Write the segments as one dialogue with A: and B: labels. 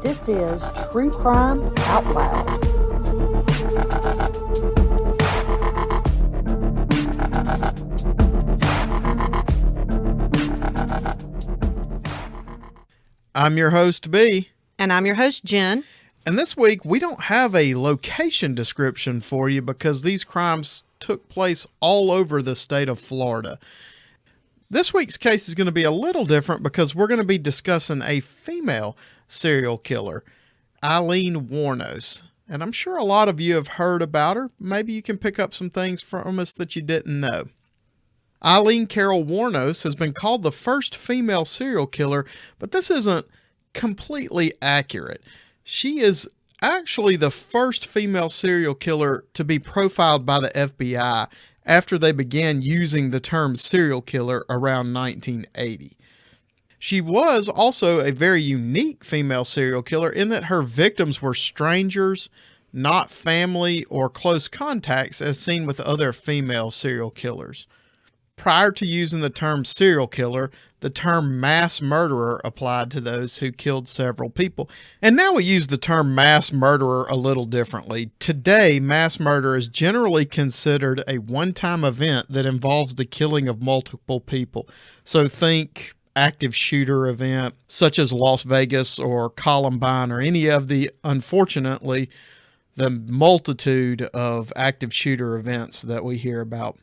A: This is True Crime Out Loud.
B: I'm your host, B.
C: And I'm your host, Jen.
B: And this week, we don't have a location description for you because these crimes took place all over the state of Florida. This week's case is going to be a little different because we're going to be discussing a female serial killer, Aileen Wuornos. And I'm sure a lot of you have heard about her. Maybe you can pick up some things from us that you didn't know. Aileen Carol Wuornos has been called the first female serial killer, but this isn't completely accurate. She is actually the first female serial killer to be profiled by the FBI after they began using the term serial killer around 1980. She was also a very unique female serial killer in that her victims were strangers, not family or close contacts as seen with other female serial killers. Prior to using the term serial killer, the term mass murderer applied to those who killed several people. And now we use the term mass murderer a little differently. Today, mass murder is generally considered a one-time event that involves the killing of multiple people. So think active shooter event, such as Las Vegas or Columbine or any of the, unfortunately, the multitude of active shooter events that we hear about.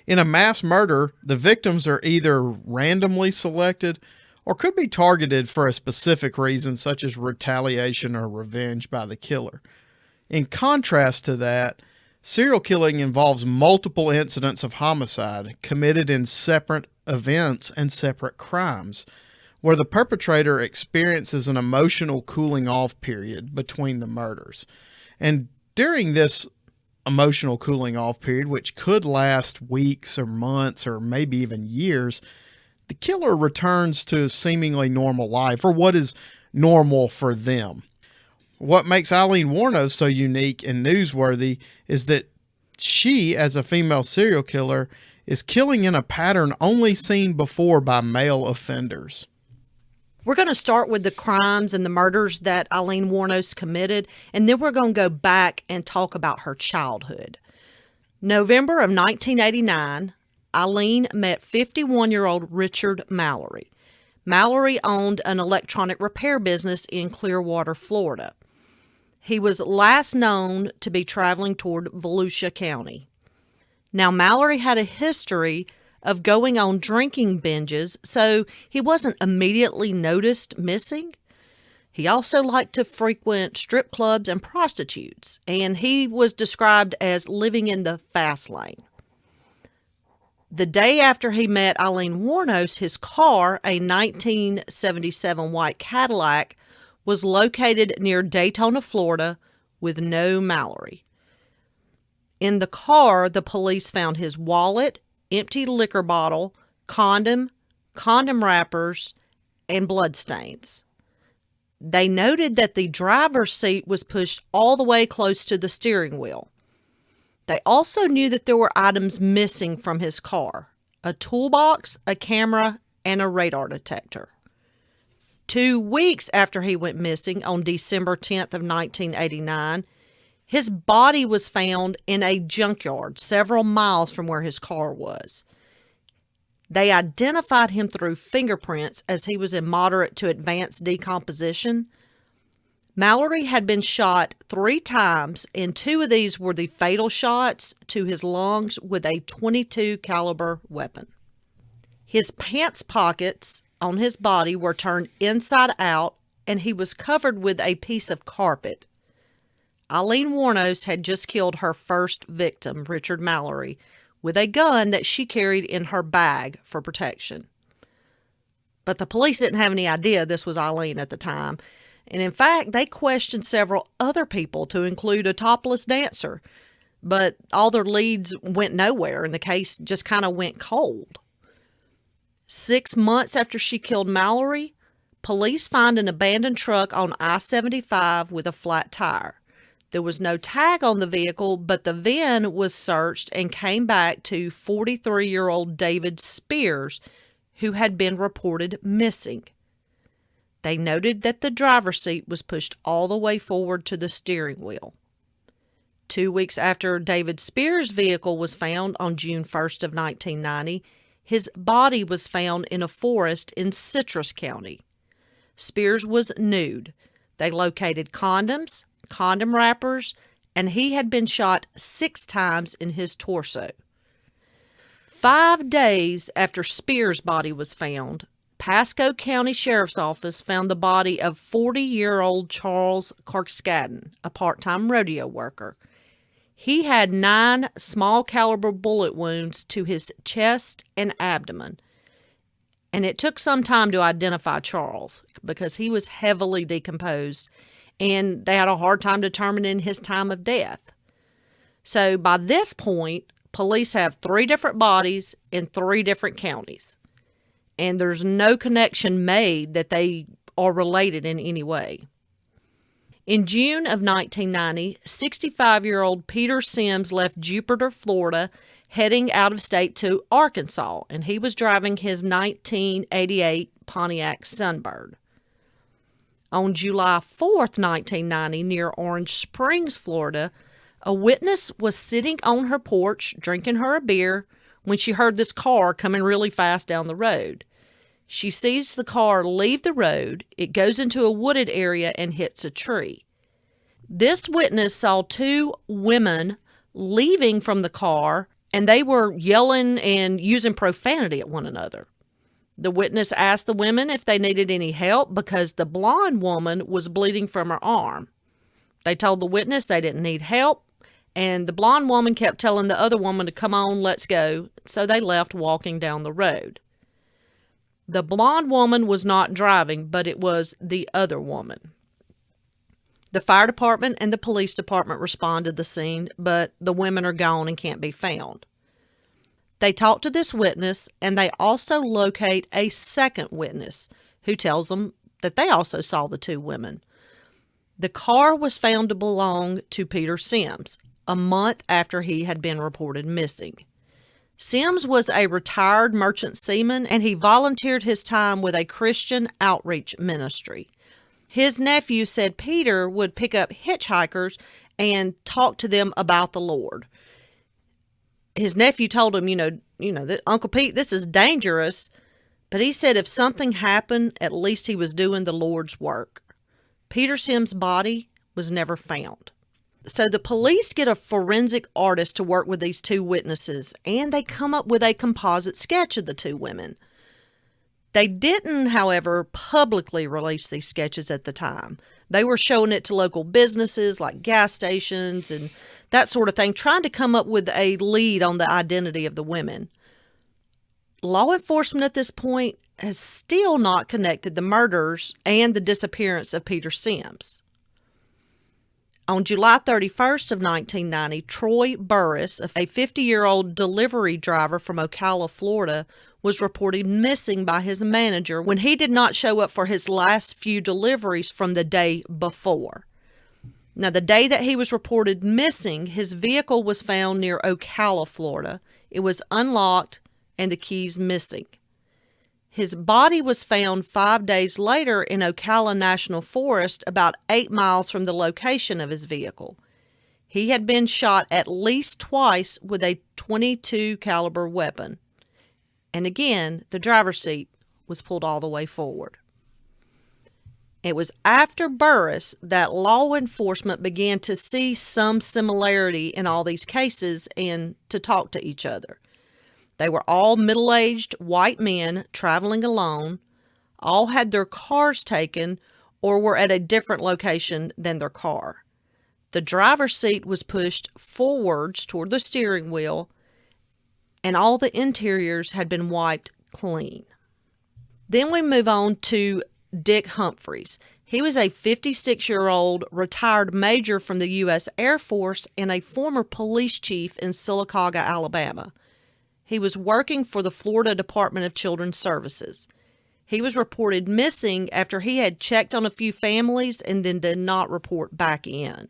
B: In a mass murder, the victims are either randomly selected or could be targeted for a specific reason, such as retaliation or revenge by the killer. In contrast to that, serial killing involves multiple incidents of homicide committed in separate events and separate crimes, where the perpetrator experiences an emotional cooling off period between the murders. And during this emotional cooling off period, which could last weeks or months or maybe even years, the killer returns to a seemingly normal life, or what is normal for them. What makes Aileen Wuornos so unique and newsworthy is that she, as a female serial killer, is killing in a pattern only seen before by male offenders.
C: We're going to start with the crimes and the murders that Aileen Wuornos committed, and then we're going to go back and talk about her childhood. November of 1989, Aileen met 51-year-old Richard Mallory. Mallory owned an electronic repair business in Clearwater, Florida. He was last known to be traveling toward Volusia County. Now, Mallory had a history of going on drinking binges, so he wasn't immediately noticed missing. He also liked to frequent strip clubs and prostitutes, and he was described as living in the fast lane. The day after he met Aileen Wuornos, his car, a 1977 white Cadillac, was located near Daytona, Florida, with no Mallory. In the car, the police found his wallet, empty liquor bottle, condom wrappers, and bloodstains. They noted that the driver's seat was pushed all the way close to the steering wheel. They also knew that there were items missing from his car: a toolbox, a camera, and a radar detector. 2 weeks after he went missing, on December 10th of 1989, his body was found in a junkyard several miles from where his car was. They identified him through fingerprints as he was in moderate to advanced decomposition. Mallory had been shot 3 times, and 2 of these were the fatal shots to his lungs with a .22 caliber weapon. His pants pockets on his body were turned inside out, and he was covered with a piece of carpet. Aileen Wuornos had just killed her first victim, Richard Mallory, with a gun that she carried in her bag for protection. But the police didn't have any idea this was Aileen at the time. And in fact, they questioned several other people, to include a topless dancer. But all their leads went nowhere, and the case just kind of went cold. 6 months after she killed Mallory, police find an abandoned truck on I-75 with a flat tire. There was no tag on the vehicle, but the VIN was searched and came back to 43-year-old David Spears, who had been reported missing. They noted that the driver's seat was pushed all the way forward to the steering wheel. 2 weeks after David Spears' vehicle was found on June 1st of 1990, his body was found in a forest in Citrus County. Spears was nude. They located condoms, condom wrappers, and he had been shot 6 times in his torso. 5 days after Spears' body was found, Pasco County Sheriff's Office found the body of 40-year-old Charles Carskadden, a part-time rodeo worker. He had 9 small-caliber bullet wounds to his chest and abdomen, and it took some time to identify Charles because he was heavily decomposed, and they had a hard time determining his time of death. So by this point, police have 3 different bodies in 3 different counties, and there's no connection made that they are related in any way. In June of 1990, 65-year-old Peter Sims left Jupiter, Florida, heading out of state to Arkansas, and he was driving his 1988 Pontiac Sunbird. On July 4th, 1990, near Orange Springs, Florida, a witness was sitting on her porch drinking her a beer when she heard this car coming really fast down the road. She sees the car leave the road, it goes into a wooded area and hits a tree. This witness saw 2 women leaving from the car, and they were yelling and using profanity at one another. The witness asked the women if they needed any help because the blonde woman was bleeding from her arm. They told the witness they didn't need help, and the blonde woman kept telling the other woman to come on, let's go, so they left walking down the road. The blonde woman was not driving, but it was the other woman. The fire department and the police department respond to the scene, but the women are gone and can't be found. They talk to this witness, and they also locate a second witness who tells them that they also saw the 2 women. The car was found to belong to Peter Sims, a month after he had been reported missing. Sims was a retired merchant seaman, and he volunteered his time with a Christian outreach ministry. His nephew said Peter would pick up hitchhikers and talk to them about the Lord. His nephew told him, Uncle Pete, this is dangerous, but he said if something happened, at least he was doing the Lord's work. Peter Sims' body was never found. So the police get a forensic artist to work with these 2 witnesses, and they come up with a composite sketch of the 2 women. They didn't, however, publicly release these sketches at the time. They were showing it to local businesses like gas stations and that sort of thing, trying to come up with a lead on the identity of the women. Law enforcement at this point has still not connected the murders and the disappearance of Peter Sims. On July 31st of 1990, Troy Burris, a 50-year-old delivery driver from Ocala, Florida, was reported missing by his manager when he did not show up for his last few deliveries from the day before. Now, the day that he was reported missing, his vehicle was found near Ocala, Florida. It was unlocked and the keys missing. His body was found 5 days later in Ocala National Forest, about 8 miles from the location of his vehicle. He had been shot at least twice with a .22 caliber weapon. And again, the driver's seat was pulled all the way forward. It was after Burris that law enforcement began to see some similarity in all these cases and to talk to each other. They were all middle-aged white men traveling alone, all had their cars taken or were at a different location than their car. The driver's seat was pushed forwards toward the steering wheel, and all the interiors had been wiped clean. Then we move on to Dick Humphreys. He was a 56-year-old retired major from the U.S. Air Force and a former police chief in Sylacauga, Alabama. He was working for the Florida Department of Children's Services. He was reported missing after he had checked on a few families and then did not report back in.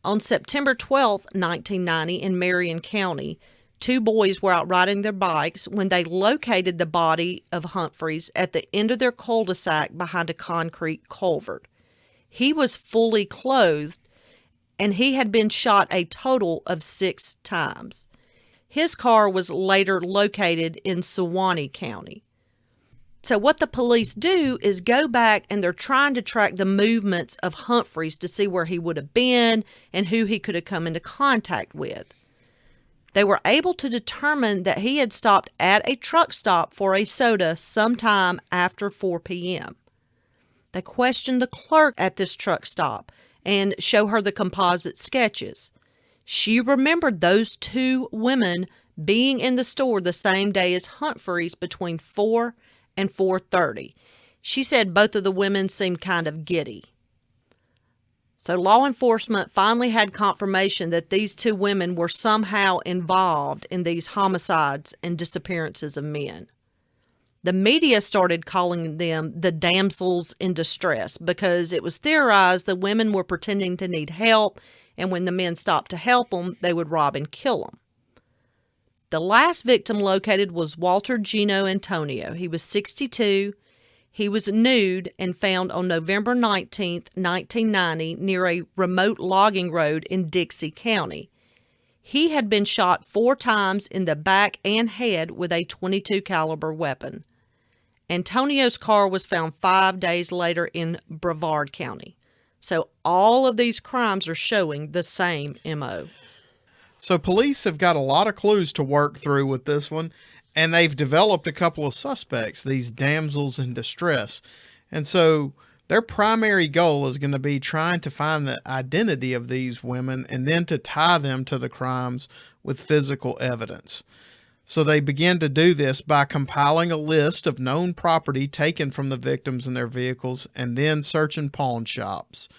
C: On September 12, 1990, in Marion County, 2 boys were out riding their bikes when they located the body of Humphreys at the end of their cul-de-sac behind a concrete culvert. He was fully clothed, and he had been shot a total of 6 times. His car was later located in Suwannee County. So what the police do is go back and they're trying to track the movements of Humphreys to see where he would have been and who he could have come into contact with. They were able to determine that he had stopped at a truck stop for a soda sometime after 4 p.m. They questioned the clerk at this truck stop and show her the composite sketches. She remembered those 2 women being in the store the same day as Humphreys between 4 and 4:30. She said both of the women seemed kind of giddy. So law enforcement finally had confirmation that these 2 women were somehow involved in these homicides and disappearances of men. The media started calling them the damsels in distress because it was theorized the women were pretending to need help, and when the men stopped to help them, they would rob and kill them. The last victim located was Walter Gino Antonio. He was 62. He was nude and found on November 19, 1990, near a remote logging road in Dixie County. He had been shot 4 times in the back and head with a .22 caliber weapon. Antonio's car was found 5 days later in Brevard County. So all of these crimes are showing the same MO.
B: So police have got a lot of clues to work through with this one, and they've developed a couple of suspects, these damsels in distress. And so their primary goal is going to be trying to find the identity of these women and then to tie them to the crimes with physical evidence. So they begin to do this by compiling a list of known property taken from the victims and their vehicles and then searching pawn shops.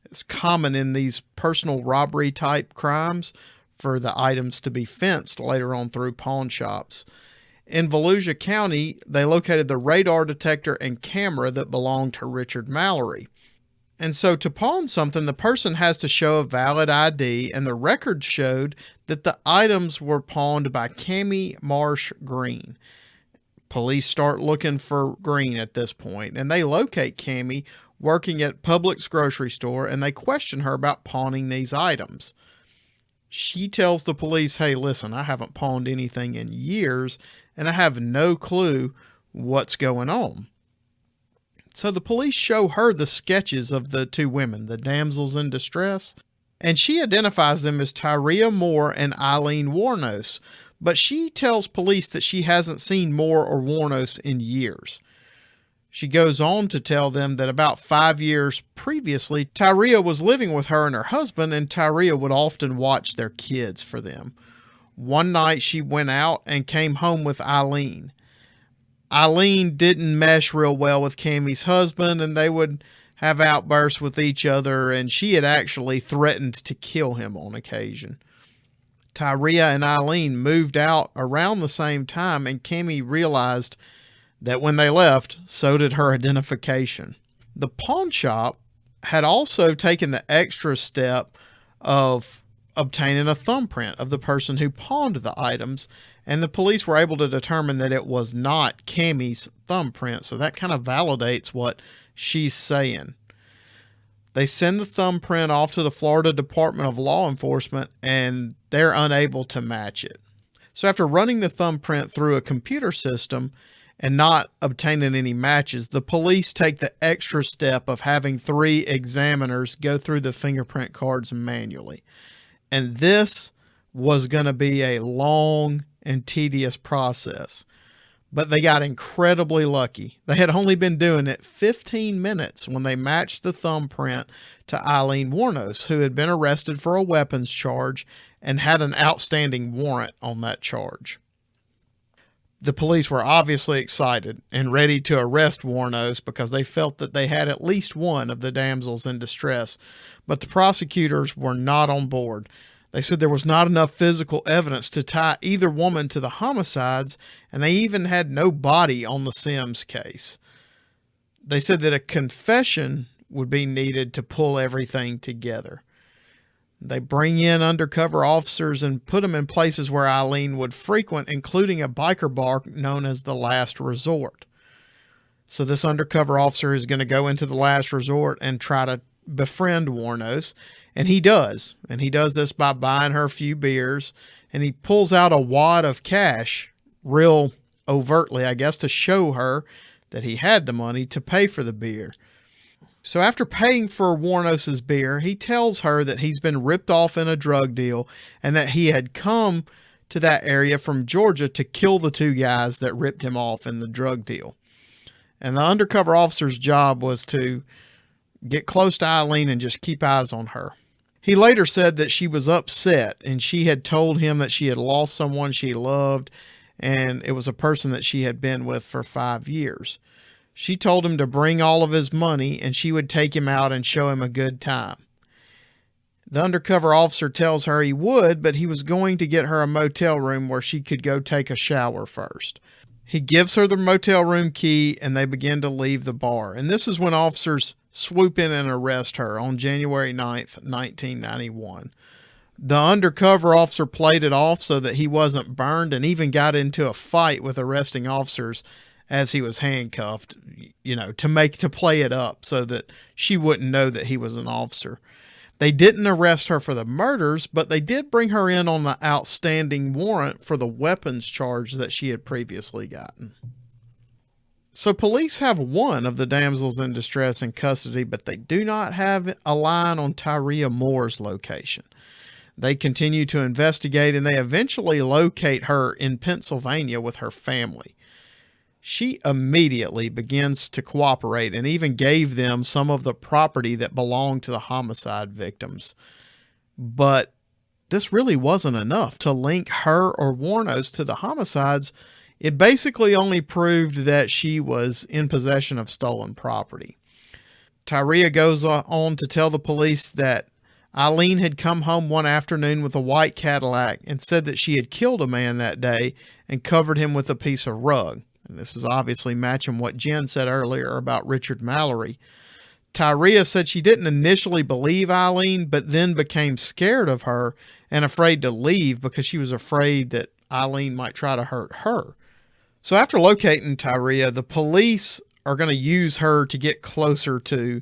B: It's common in these personal robbery type crimes for the items to be fenced later on through pawn shops. In Volusia County, they located the radar detector and camera that belonged to Richard Mallory. And so to pawn something, the person has to show a valid ID, and the records showed that the items were pawned by Cammie Marsh Green. Police start looking for Green at this point, and they locate Cammie working at Publix grocery store, and they question her about pawning these items. She tells the police, hey, listen, I haven't pawned anything in years, and I have no clue what's going on. So the police show her the sketches of the 2 women, the damsels in distress, and she identifies them as Tyria Moore and Aileen Wuornos, but she tells police that she hasn't seen Moore or Wuornos in years. She goes on to tell them that about 5 years previously, Tyria was living with her and her husband, and Tyria would often watch their kids for them. One night she went out and came home with Eileen. Eileen didn't mesh real well with Cammie's husband, and they would have outbursts with each other, and she had actually threatened to kill him on occasion. Tyria and Eileen moved out around the same time, and Cammie realized that when they left, so did her identification. The pawn shop had also taken the extra step of obtaining a thumbprint of the person who pawned the items, and the police were able to determine that it was not Cammie's thumbprint, so that kind of validates what she's saying. They send the thumbprint off to the Florida Department of Law Enforcement, and they're unable to match it. So after running the thumbprint through a computer system and not obtaining any matches, the police take the extra step of having 3 examiners go through the fingerprint cards manually. And this was going to be a long and tedious process. But they got incredibly lucky. They had only been doing it 15 minutes when they matched the thumbprint to Aileen Wuornos, who had been arrested for a weapons charge and had an outstanding warrant on that charge. The police were obviously excited and ready to arrest Wuornos because they felt that they had at least one of the damsels in distress, but the prosecutors were not on board. They said there was not enough physical evidence to tie either woman to the homicides, and they even had no body on the Sims case. They said that a confession would be needed to pull everything together. They bring in undercover officers and put them in places where Eileen would frequent, including a biker bar known as the Last Resort. So this undercover officer is going to go into the Last Resort and try to befriend Wuornos. And he does. And he does this by buying her a few beers. And he pulls out a wad of cash real overtly, I guess, to show her that he had the money to pay for the beer. So after paying for Wuornos's beer, he tells her that he's been ripped off in a drug deal and that he had come to that area from Georgia to kill the two guys that ripped him off in the drug deal. And the undercover officer's job was to get close to Eileen and just keep eyes on her. He later said that she was upset and she had told him that she had lost someone she loved, and it was a person that she had been with for 5 years. She told him to bring all of his money and she would take him out and show him a good time. The undercover officer tells her he would, but he was going to get her a motel room where she could go take a shower first. He gives her the motel room key and they begin to leave the bar. And this is when officers swoop in and arrest her on January 9th, 1991. The undercover officer played it off so that he wasn't burned and even got into a fight with arresting officers as he was handcuffed, to play it up so that she wouldn't know that he was an officer. They didn't arrest her for the murders, but they did bring her in on the outstanding warrant for the weapons charge that she had previously gotten. So police have one of the damsels in distress in custody, but they do not have a line on Tyria Moore's location. They continue to investigate and they eventually locate her in Pennsylvania with her family. She immediately begins to cooperate and even gave them some of the property that belonged to the homicide victims. But this really wasn't enough to link her or Wuornos to the homicides. It basically only proved that she was in possession of stolen property. Tyria goes on to tell the police that Eileen had come home one afternoon with a white Cadillac and said that she had killed a man that day and covered him with a piece of rug. And this is obviously matching what Jen said earlier about Richard Mallory. Tyria said she didn't initially believe Eileen, but then became scared of her and afraid to leave because she was afraid that Eileen might try to hurt her. So after locating Tyria, the police are going to use her to get closer to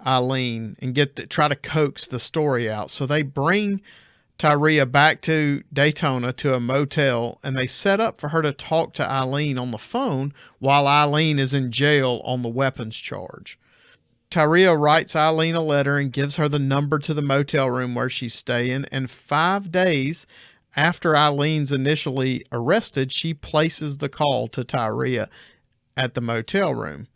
B: Eileen and try to coax the story out. So they bring Tyria back to Daytona to a motel and they set up for her to talk to Eileen on the phone while Eileen is in jail on the weapons charge. Tyria writes Eileen a letter and gives her the number to the motel room where she's staying, and 5 days after Eileen's initially arrested, she places the call to Tyria at the motel room.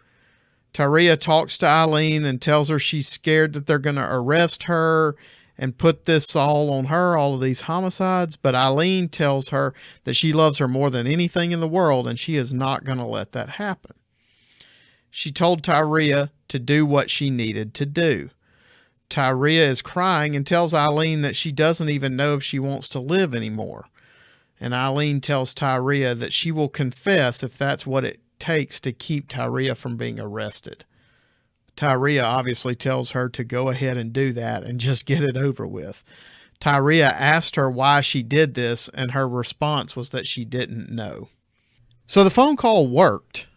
B: Tyria talks to Eileen and tells her she's scared that they're going to arrest her and put this all on her, all of these homicides. But Eileen tells her that she loves her more than anything in the world and she is not going to let that happen. She told Tyria to do what she needed to do. Tyria is crying and tells Eileen that she doesn't even know if she wants to live anymore. And Eileen tells Tyria that she will confess if that's what it takes to keep Tyria from being arrested. Tyria obviously tells her to go ahead and do that and just get it over with. Tyria asked her why she did this, and her response was that she didn't know. So the phone call worked.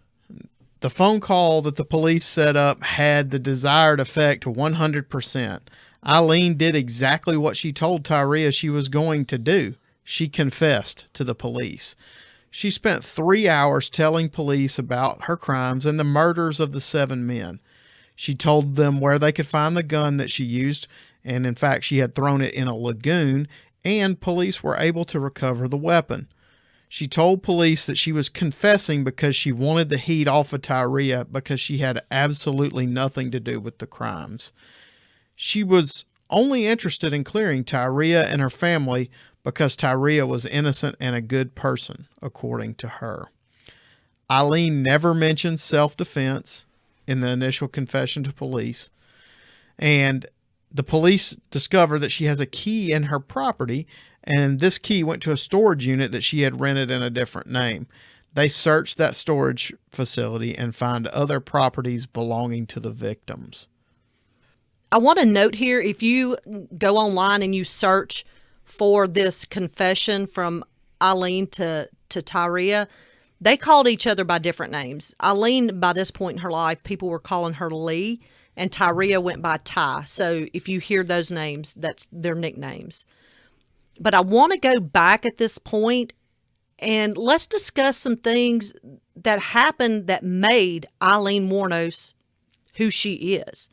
B: The phone call that the police set up had the desired effect 100%. Eileen did exactly what she told Tyria she was going to do. She confessed to the police. She spent 3 hours telling police about her crimes and the murders of the 7 men. She told them where they could find the gun that she used, and in fact, she had thrown it in a lagoon, and police were able to recover the weapon. She told police that she was confessing because she wanted the heat off of Tyria because she had absolutely nothing to do with the crimes. She was only interested in clearing Tyria and her family because Tyria was innocent and a good person, according to her. Eileen never mentioned self-defense in the initial confession to police, and the police discover that she has a key in her property, and this key went to a storage unit that she had rented in a different name. They search that storage facility and find other properties belonging to the victims.
C: I want to note here, if you go online and you search for this confession from Eileen to Tyria, they called each other by different names. Eileen, by this point in her life, people were calling her Lee, and Tyria went by Ty. So if you hear those names, that's their nicknames. But I want to go back at this point and let's discuss some things that happened that made Aileen Wuornos who she is.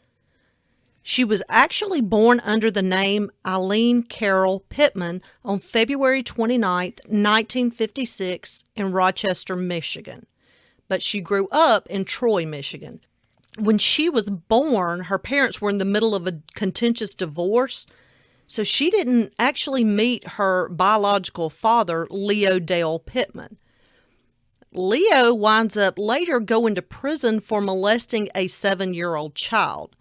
C: She was actually born under the name Eileen Carol Pittman on February 29th, 1956 in Rochester, Michigan. But she grew up in Troy, Michigan. When she was born, her parents were in the middle of a contentious divorce, so she didn't actually meet her biological father, Leo Dale Pittman. Leo winds up later going to prison for molesting a 7-year-old child,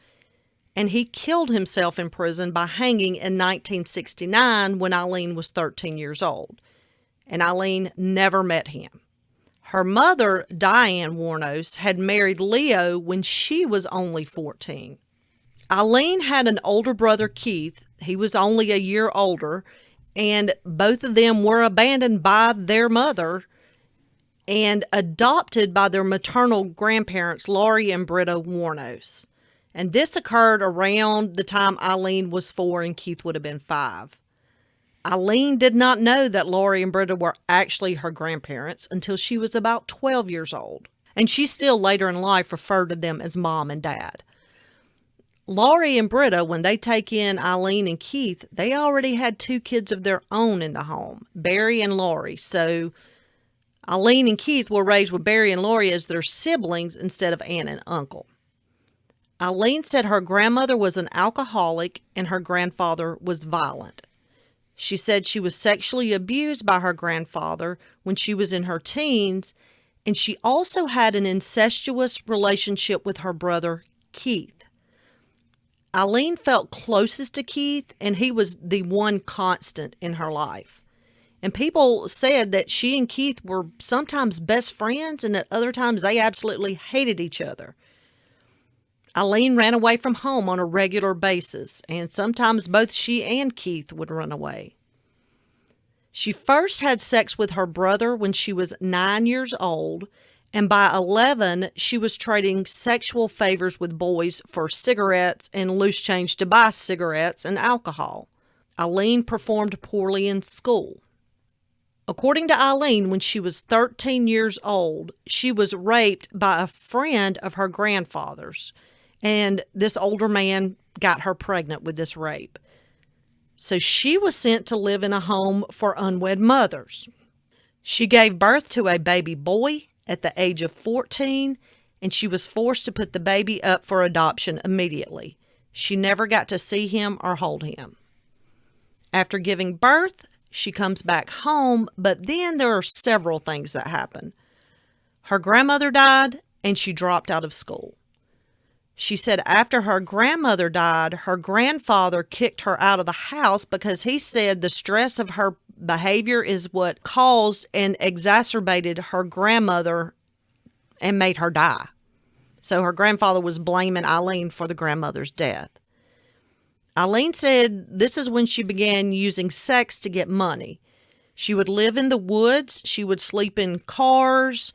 C: and he killed himself in prison by hanging in 1969 when Eileen was 13 years old, and Eileen never met him. Her mother, Diane Wuornos, had married Leo when she was only 14. Eileen had an older brother, Keith. He was only a year older, and both of them were abandoned by their mother and adopted by their maternal grandparents, Laurie and Britta Wuornos. And this occurred around the time Eileen was 4 and Keith would have been 5. Eileen did not know that Laurie and Britta were actually her grandparents until she was about 12 years old, and she still later in life referred to them as Mom and Dad. Laurie and Britta, when they take in Eileen and Keith, they already had 2 kids of their own in the home, Barry and Laurie. So Eileen and Keith were raised with Barry and Laurie as their siblings instead of aunt and uncle. Eileen said her grandmother was an alcoholic and her grandfather was violent. She said she was sexually abused by her grandfather when she was in her teens, and she also had an incestuous relationship with her brother, Keith. Eileen felt closest to Keith, and he was the one constant in her life. And people said that she and Keith were sometimes best friends, and at other times they absolutely hated each other. Eileen ran away from home on a regular basis, and sometimes both she and Keith would run away. She first had sex with her brother when she was 9 years old, and by 11, she was trading sexual favors with boys for cigarettes and loose change to buy cigarettes and alcohol. Eileen performed poorly in school. According to Eileen, when she was 13 years old, she was raped by a friend of her grandfather's, and this older man got her pregnant with this rape. So she was sent to live in a home for unwed mothers. She gave birth to a baby boy at the age of 14, and she was forced to put the baby up for adoption immediately. She never got to see him or hold him. After giving birth, she comes back home, but then there are several things that happen. Her grandmother died, and she dropped out of school. She said after her grandmother died, her grandfather kicked her out of the house because he said the stress of her behavior is what caused and exacerbated her grandmother and made her die. So her grandfather was blaming Eileen for the grandmother's death. Eileen said this is when she began using sex to get money. She would live in the woods. She would sleep in cars.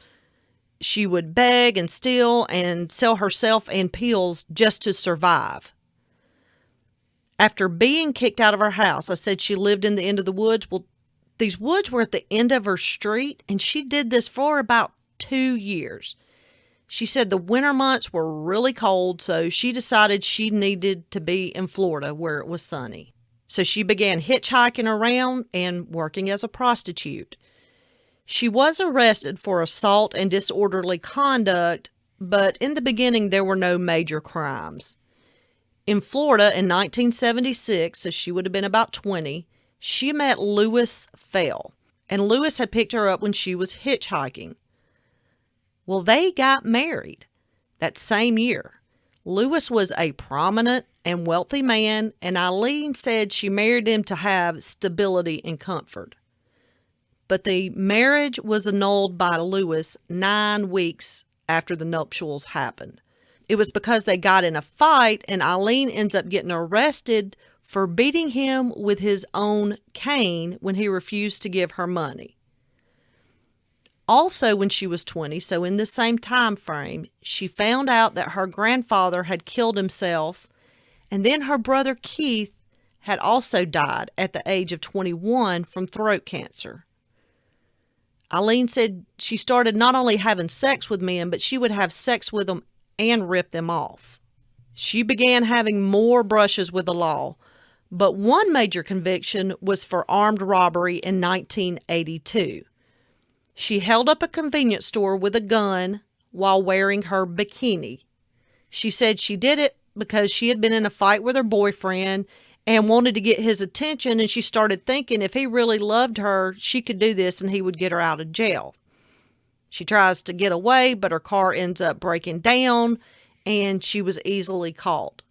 C: She would beg and steal and sell herself and pills just to survive. After being kicked out of her house, I said she lived in the end of the woods. Well, these woods were at the end of her street, and she did this for about 2 years. She said the winter months were really cold, so she decided she needed to be in Florida where it was sunny. So she began hitchhiking around and working as a prostitute. She was arrested for assault and disorderly conduct, but in the beginning there were no major crimes. In Florida in 1976, so she would have been about 20, she met Lewis Fell, and Lewis had picked her up when she was hitchhiking. Well, they got married that same year. Lewis was a prominent and wealthy man, and Eileen said she married him to have stability and comfort. But the marriage was annulled by Lewis 9 weeks after the nuptials happened. it was because they got in a fight, and Eileen ends up getting arrested for beating him with his own cane when he refused to give her money. Also, when she was 20, so in the same time frame, she found out that her grandfather had killed himself, and then her brother Keith had also died at the age of 21 from throat cancer. Eileen said she started not only having sex with men, but she would have sex with them and rip them off. She began having more brushes with the law, but one major conviction was for armed robbery in 1982. She held up a convenience store with a gun while wearing her bikini. She said she did it because she had been in a fight with her boyfriend and wanted to get his attention, and she started thinking if he really loved her, she could do this and he would get her out of jail. She tries to get away, but her car ends up breaking down, and she was easily caught.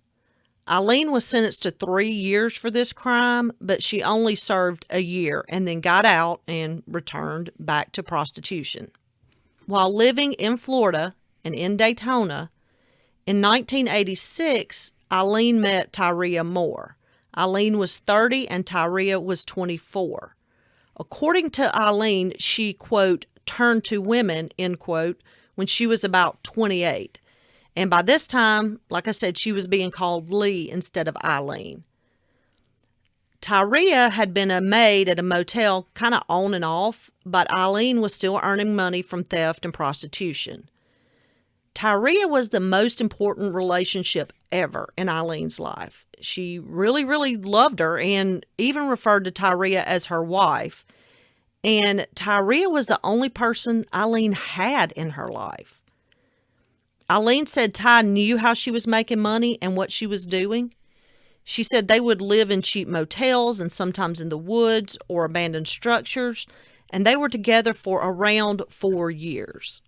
C: Eileen was sentenced to 3 years for this crime, but she only served a year and then got out and returned back to prostitution. While living in Florida and in Daytona, in 1986, Eileen met Tyria Moore. Eileen was 30 and Tyria was 24. According to Eileen, she, quote, turned to women, end quote, when she was about 28. And by this time, like I said, she was being called Lee instead of Eileen. Tyria had been a maid at a motel, kind of on and off, but Eileen was still earning money from theft and prostitution. Tyria was the most important relationship ever in Eileen's life. She really, really loved her and even referred to Tyria as her wife. And Tyria was the only person Eileen had in her life. Eileen said Ty knew how she was making money and what she was doing. She said they would live in cheap motels and sometimes in the woods or abandoned structures, and they were together for around 4 years.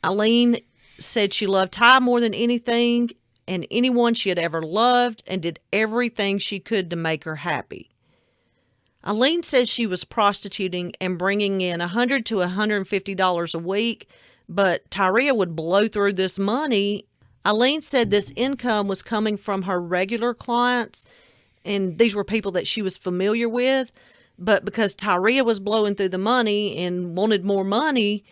C: Eileen said she loved Ty more than anything and anyone she had ever loved, and did everything she could to make her happy. Eileen says she was prostituting and bringing in $100 to $150 a week, but Tyria would blow through this money. Eileen said this income was coming from her regular clients, and these were people that she was familiar with, but because Tyria was blowing through the money and wanted more money,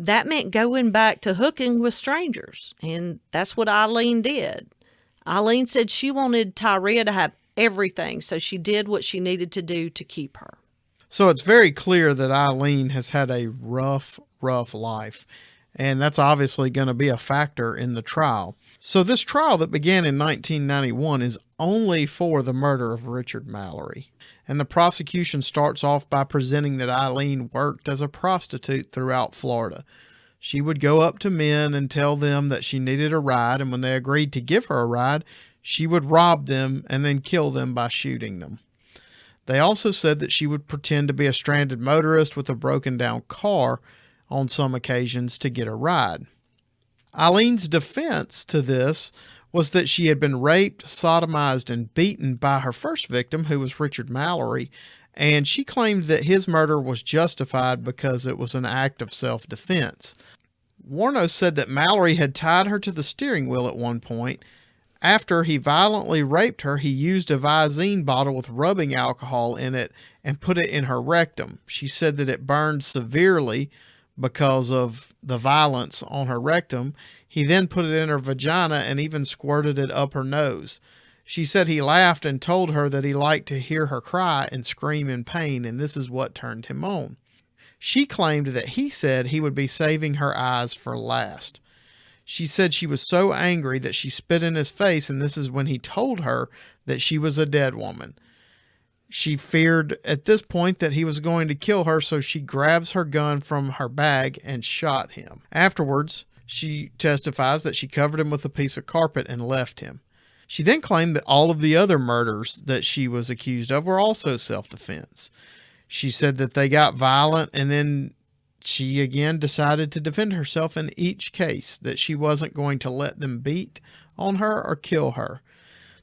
C: that meant going back to hooking with strangers, and that's what Eileen did. Eileen said she wanted Tyria to have everything, so she did what she needed to do to keep her.
B: So it's very clear that Eileen has had a rough life, and that's obviously going to be a factor in the trial. So this trial that began in 1991 is only for the murder of Richard Mallory, and the prosecution starts off by presenting that Eileen worked as a prostitute throughout Florida. She would go up to men and tell them that she needed a ride, and when they agreed to give her a ride, she would rob them and then kill them by shooting them. They also said that she would pretend to be a stranded motorist with a broken down car on some occasions to get a ride. Eileen's defense to this was that she had been raped, sodomized, and beaten by her first victim, who was Richard Mallory, and she claimed that his murder was justified because it was an act of self-defense. Wuornos said that Mallory had tied her to the steering wheel at one point. After he violently raped her, he used a Visine bottle with rubbing alcohol in it and put it in her rectum. She said that it burned severely because of the violence on her rectum. He then put it in her vagina and even squirted it up her nose. She said he laughed and told her that he liked to hear her cry and scream in pain, and this is what turned him on. She claimed that he said he would be saving her eyes for last. She said she was so angry that she spit in his face, and this is when he told her that she was a dead woman. She feared at this point that he was going to kill her, so she grabs her gun from her bag and shot him. Afterwards, she testifies that she covered him with a piece of carpet and left him. She then claimed that all of the other murders that she was accused of were also self-defense. She said that they got violent, and then she again decided to defend herself in each case, that she wasn't going to let them beat on her or kill her.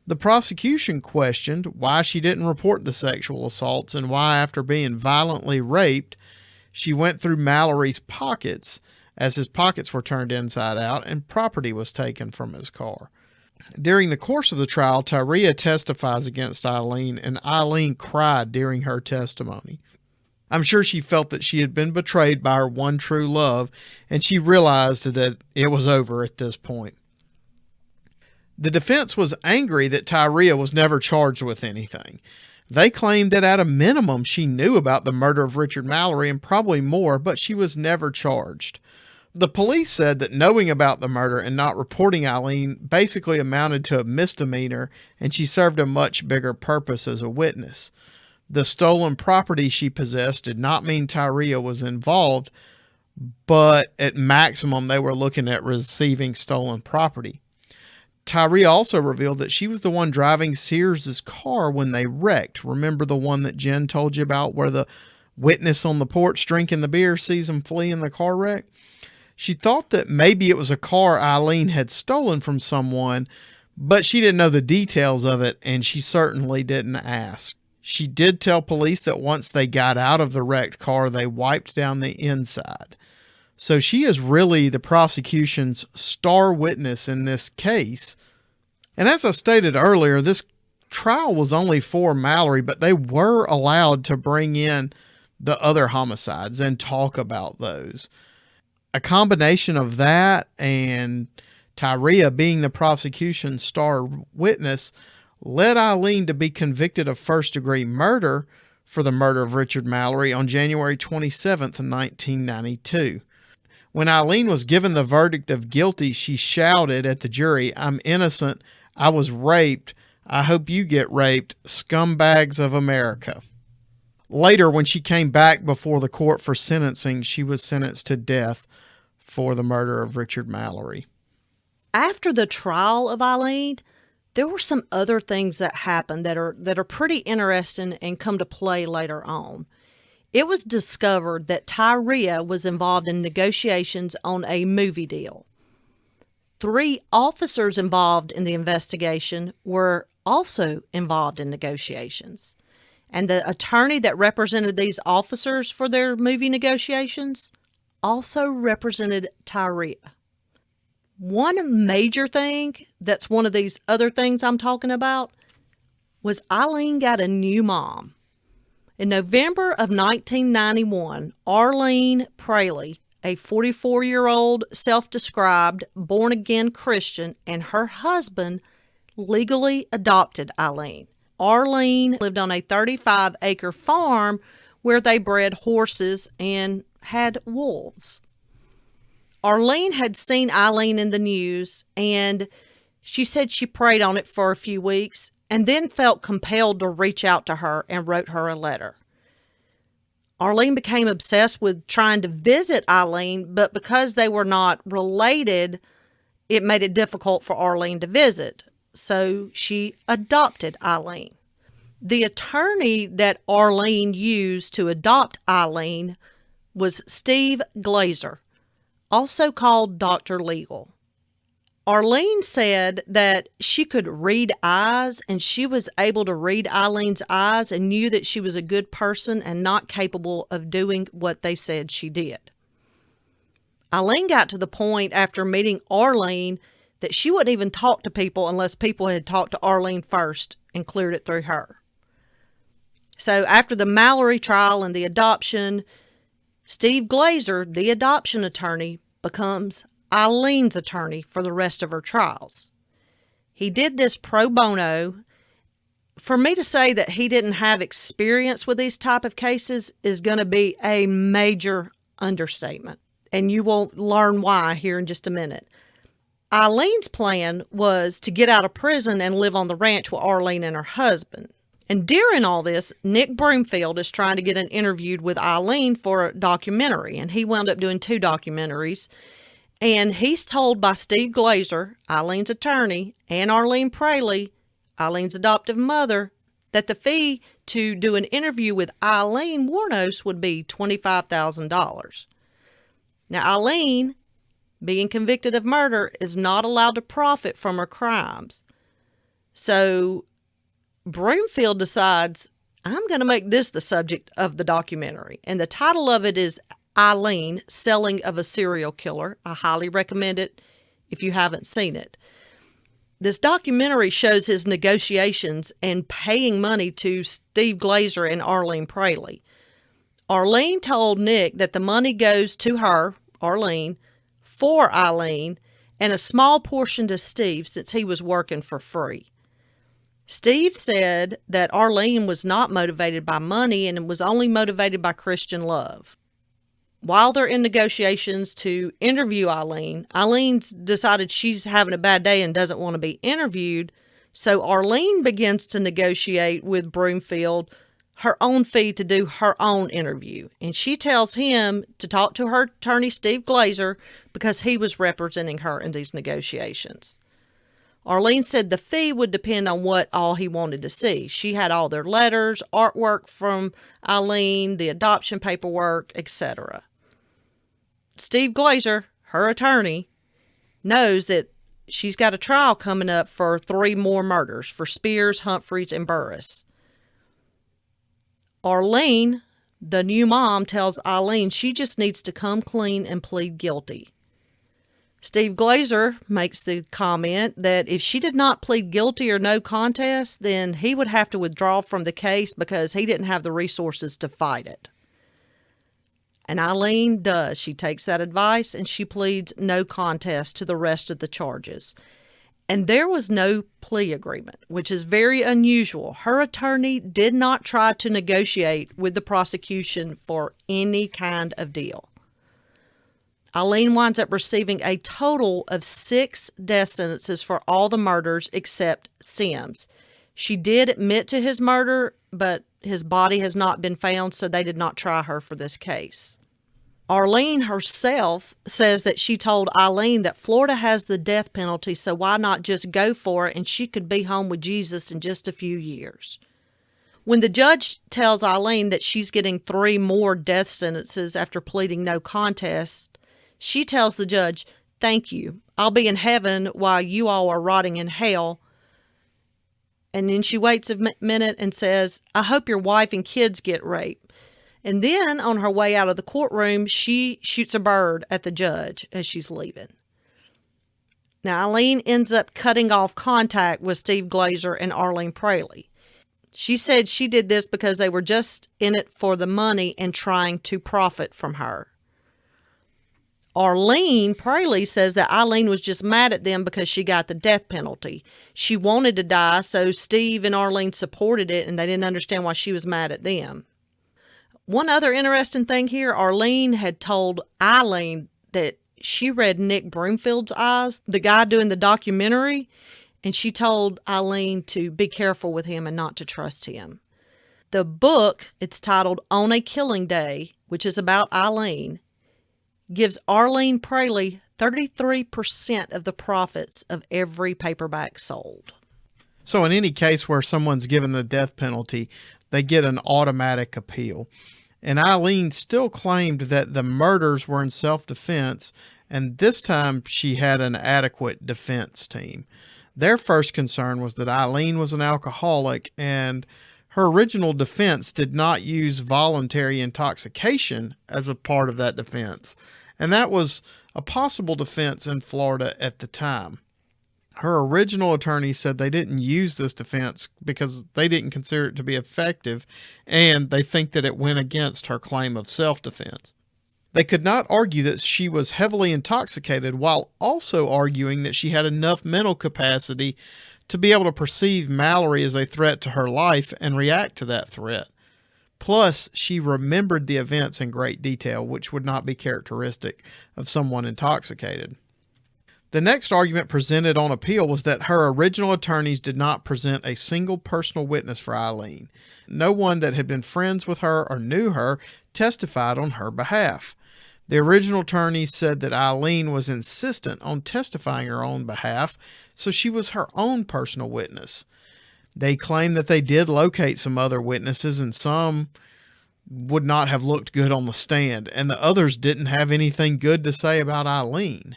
B: The prosecution questioned why she didn't report the sexual assaults and why, after being violently raped, she went through Mallory's pockets as his pockets were turned inside out and property was taken from his car. During the course of the trial, Tyria testifies against Eileen, and Eileen cried during her testimony. I'm sure she felt that she had been betrayed by her one true love, and she realized that it was over at this point. The defense was angry that Tyria was never charged with anything. They claimed that at a minimum she knew about the murder of Richard Mallory and probably more, but she was never charged. The police said that knowing about the murder and not reporting Eileen basically amounted to a misdemeanor, and she served a much bigger purpose as a witness. The stolen property she possessed did not mean Tyria was involved, but at maximum they were looking at receiving stolen property. Tyria also revealed that she was the one driving Sears's car when they wrecked. Remember the one that Jen told you about where the witness on the porch drinking the beer sees him flee in the car wreck? She thought that maybe it was a car Eileen had stolen from someone, but she didn't know the details of it, and she certainly didn't ask. She did tell police that once they got out of the wrecked car, they wiped down the inside. So she is really the prosecution's star witness in this case. And as I stated earlier, this trial was only for Mallory, but they were allowed to bring in the other homicides and talk about those. A combination of that and Tyria being the prosecution's star witness led Eileen to be convicted of first-degree murder for the murder of Richard Mallory on January 27th, 1992. When Eileen was given the verdict of guilty, she shouted at the jury, "I'm innocent. I was raped. I hope you get raped, scumbags of America." Later, when she came back before the court for sentencing, she was sentenced to death for the murder of Richard Mallory.
C: After the trial of Eileen, there were some other things that happened that are pretty interesting and come to play later on. It was discovered that Tyria was involved in negotiations on a movie deal. 3 officers involved in the investigation were also involved in negotiations. And the attorney that represented these officers for their movie negotiations also represented Tyria. One major thing that's one of these other things I'm talking about was Eileen got a new mom. In November of 1991, Aileen Wuornos, a 44-year-old self-described born-again Christian, and her husband legally adopted Eileen. Aileen lived on a 35-acre farm where they bred horses and had wolves. Aileen had seen Eileen in the news, and she said she prayed on it for a few weeks and then felt compelled to reach out to her and wrote her a letter. Aileen became obsessed with trying to visit Eileen, but because they were not related, it made it difficult for Aileen to visit. So she adopted Eileen. The attorney that Aileen used to adopt Eileen was Steve Glazer, also called Dr. Legal. Aileen said that she could read eyes, and she was able to read Eileen's eyes and knew that she was a good person and not capable of doing what they said she did. Eileen got to the point after meeting Aileen that she wouldn't even talk to people unless people had talked to Aileen first and cleared it through her. So after the Mallory trial and the adoption, Steve Glazer, the adoption attorney, becomes Eileen's attorney for the rest of her trials. He did this pro bono. For me to say that he didn't have experience with these type of cases is going to be a major understatement, and you will learn why here in just a minute. Eileen's plan was to get out of prison and live on the ranch with Aileen and her husband. And during all this, Nick Broomfield is trying to get an interview with Eileen for a documentary, and he wound up doing 2 documentaries. And he's told by Steve Glazer, Eileen's attorney, and Aileen Praley, Eileen's adoptive mother, that the fee to do an interview with Aileen Wuornos would be $25,000. Now, Eileen, being convicted of murder, is not allowed to profit from her crimes. So Broomfield decides, I'm going to make this the subject of the documentary. And the title of it is Eileen, Selling of a Serial Killer. I highly recommend it if you haven't seen it. This documentary shows his negotiations and paying money to Steve Glazer and Arlene Praley. Arlene told Nick that the money goes to her, Arlene, for Eileen, and a small portion to Steve since he was working for free. Steve said that Arlene was not motivated by money and was only motivated by Christian love. While they're in negotiations to interview Eileen, Eileen's decided she's having a bad day and doesn't want to be interviewed, so Arlene begins to negotiate with Broomfield her own fee to do her own interview. And she tells him to talk to her attorney, Steve Glazer, because he was representing her in these negotiations. Arlene said the fee would depend on what all he wanted to see. She had all their letters, artwork from Eileen, the adoption paperwork, etc. Steve Glazer, her attorney, knows that she's got a trial coming up for 3 more murders for Spears, Humphreys, and Burris. Arlene, the new mom, tells Eileen she just needs to come clean and plead guilty. Steve Glazer makes the comment that if she did not plead guilty or no contest, then he would have to withdraw from the case because he didn't have the resources to fight it. And Eileen does. She takes that advice and she pleads no contest to the rest of the charges. And there was no plea agreement, which is very unusual. Her attorney did not try to negotiate with the prosecution for any kind of deal. Eileen winds up receiving a total of 6 death sentences for all the murders except Sims. She did admit to his murder, but his body has not been found, so they did not try her for this case. Arlene herself says that she told Eileen that Florida has the death penalty, so why not just go for it and she could be home with Jesus in just a few years. When the judge tells Eileen that she's getting 3 more death sentences after pleading no contest, she tells the judge, "Thank you. I'll be in heaven while you all are rotting in hell." And then she waits a minute and says, "I hope your wife and kids get raped." And then on her way out of the courtroom, she shoots a bird at the judge as she's leaving. Now, Eileen ends up cutting off contact with Steve Glazer and Arlene Praley. She said she did this because they were just in it for the money and trying to profit from her. Arlene Praley says that Eileen was just mad at them because she got the death penalty. She wanted to die, so Steve and Arlene supported it, and they didn't understand why she was mad at them. One other interesting thing here, Arlene had told Eileen that she read Nick Broomfield's eyes, the guy doing the documentary, and she told Eileen to be careful with him and not to trust him. The book, it's titled On a Killing Day, which is about Eileen, gives Arlene Praley 33% of the profits of every paperback sold.
B: So in any case where someone's given the death penalty, they get an automatic appeal. And Eileen still claimed that the murders were in self-defense, and this time she had an adequate defense team. Their first concern was that Eileen was an alcoholic, and her original defense did not use voluntary intoxication as a part of that defense. And that was a possible defense in Florida at the time. Her original attorney said they didn't use this defense because they didn't consider it to be effective, and they think that it went against her claim of self-defense. They could not argue that she was heavily intoxicated while also arguing that she had enough mental capacity to be able to perceive Mallory as a threat to her life and react to that threat. Plus, she remembered the events in great detail, which would not be characteristic of someone intoxicated. The next argument presented on appeal was that her original attorneys did not present a single personal witness for Eileen. No one that had been friends with her or knew her testified on her behalf. The original attorney said that Eileen was insistent on testifying her own behalf, so she was her own personal witness. They claimed that they did locate some other witnesses, and some would not have looked good on the stand, and the others didn't have anything good to say about Eileen.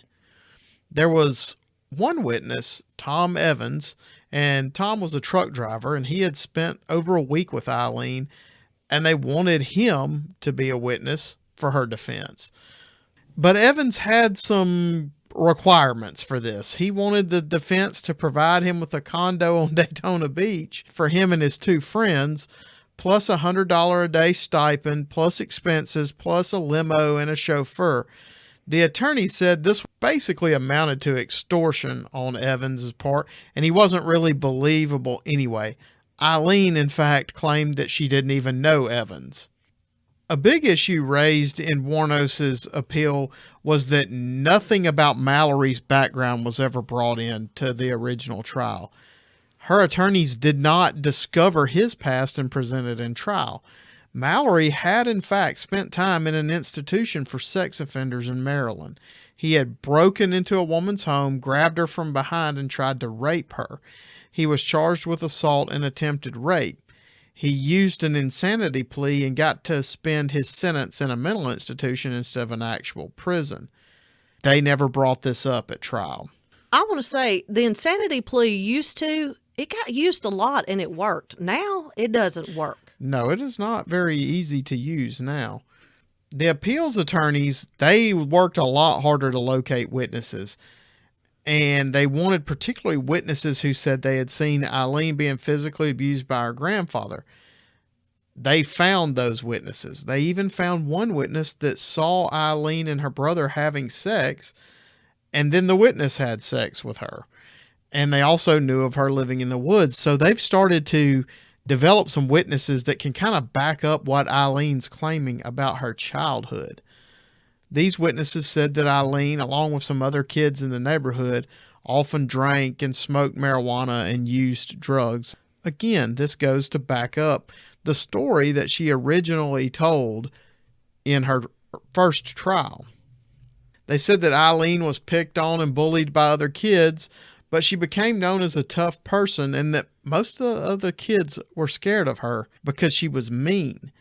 B: There was one witness, Tom Evans, and Tom was a truck driver, and he had spent over a week with Eileen, and they wanted him to be a witness for her defense. But Evans had some requirements for this. He wanted the defense to provide him with a condo on Daytona Beach for him and his two friends, plus $100 a day stipend, plus expenses, plus a limo and a chauffeur. The attorney said this basically amounted to extortion on Evans's part, and he wasn't really believable anyway. Eileen, in fact, claimed that she didn't even know Evans. A big issue raised in Wuornos' appeal was that nothing about Mallory's background was ever brought in to the original trial. Her attorneys did not discover his past and present it in trial. Mallory had, in fact, spent time in an institution for sex offenders in Maryland. He had broken into a woman's home, grabbed her from behind, and tried to rape her. He was charged with assault and attempted rape. He used an insanity plea and got to spend his sentence in a mental institution instead of an actual prison. They never brought this up at trial.
C: I want to say the insanity plea it got used a lot and it worked. Now it doesn't work.
B: No, it is not very easy to use now. The appeals attorneys, they worked a lot harder to locate witnesses. And they wanted particularly witnesses who said they had seen Eileen being physically abused by her grandfather. They found those witnesses. They even found one witness that saw Eileen and her brother having sex, and then the witness had sex with her. And they also knew of her living in the woods. So they've started to develop some witnesses that can kind of back up what Eileen's claiming about her childhood. These witnesses said that Eileen, along with some other kids in the neighborhood, often drank and smoked marijuana and used drugs. Again, this goes to back up the story that she originally told in her first trial. They said that Eileen was picked on and bullied by other kids, but she became known as a tough person and that most of the other kids were scared of her because she was mean.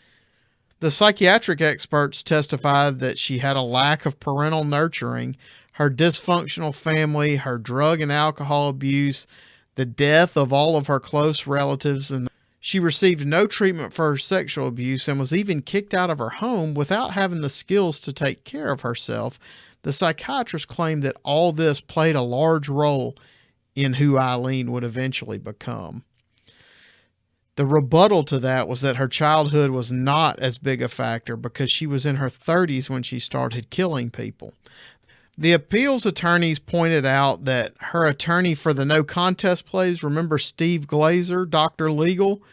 B: The psychiatric experts testified that she had a lack of parental nurturing, her dysfunctional family, her drug and alcohol abuse, the death of all of her close relatives, and she received no treatment for her sexual abuse and was even kicked out of her home without having the skills to take care of herself. The psychiatrist claimed that all this played a large role in who Eileen would eventually become. The rebuttal to that was that her childhood was not as big a factor because she was in her 30s when she started killing people. The appeals attorneys pointed out that her attorney for the no contest pleas, remember Steve Glazer, Dr. Legal,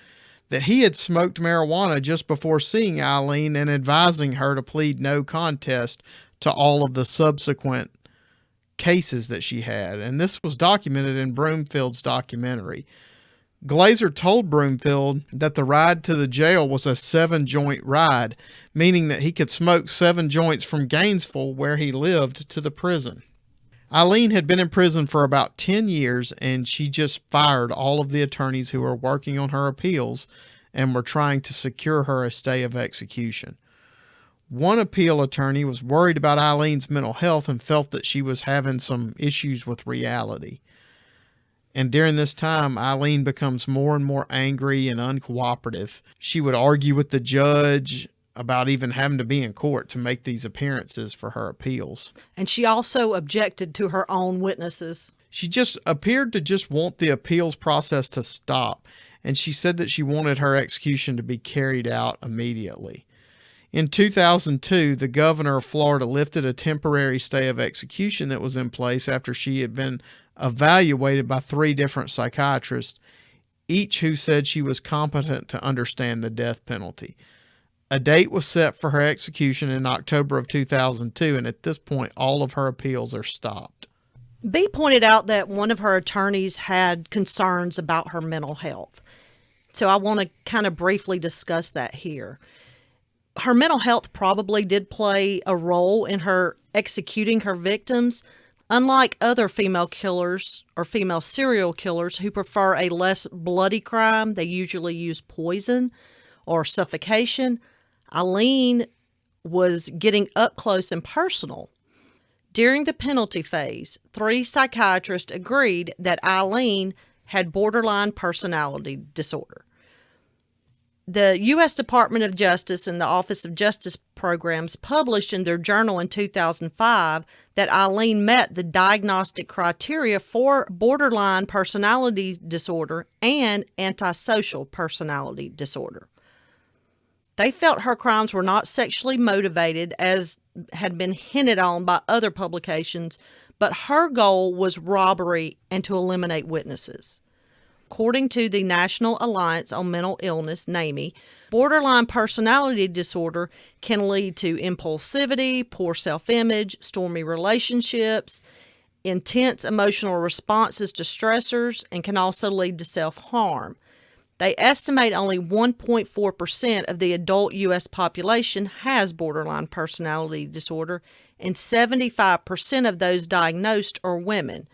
B: that he had smoked marijuana just before seeing Eileen and advising her to plead no contest to all of the subsequent cases that she had. And this was documented in Broomfield's documentary. Glazer told Broomfield that the ride to the jail was a 7-joint ride, meaning that he could smoke 7 joints from Gainesville, where he lived, to the prison. Eileen had been in prison for about 10 years, and she just fired all of the attorneys who were working on her appeals and were trying to secure her a stay of execution. One appeal attorney was worried about Eileen's mental health and felt that she was having some issues with reality. And during this time, Eileen becomes more and more angry and uncooperative. She would argue with the judge about even having to be in court to make these appearances for her appeals.
C: And she also objected to her own witnesses.
B: She just appeared to just want the appeals process to stop, and she said that she wanted her execution to be carried out immediately. In 2002, the governor of Florida lifted a temporary stay of execution that was in place after she had been evaluated by 3 different psychiatrists, each who said she was competent to understand the death penalty. A date was set for her execution in October of 2002, and at this point, all of her appeals are stopped.
C: B pointed out that one of her attorneys had concerns about her mental health. So I want to kind of briefly discuss that here. Her mental health probably did play a role in her executing her victims. Unlike other female killers or female serial killers who prefer a less bloody crime, they usually use poison or suffocation. Eileen was getting up close and personal. During the penalty phase, 3 psychiatrists agreed that Eileen had borderline personality disorder. The U.S. Department of Justice and the Office of Justice Programs published in their journal in 2005 that Eileen met the diagnostic criteria for borderline personality disorder and antisocial personality disorder. They felt her crimes were not sexually motivated, as had been hinted on by other publications, but her goal was robbery and to eliminate witnesses. According to the National Alliance on Mental Illness, NAMI, borderline personality disorder can lead to impulsivity, poor self-image, stormy relationships, intense emotional responses to stressors, and can also lead to self-harm. They estimate only 1.4% of the adult U.S. population has borderline personality disorder, and 75% of those diagnosed are women.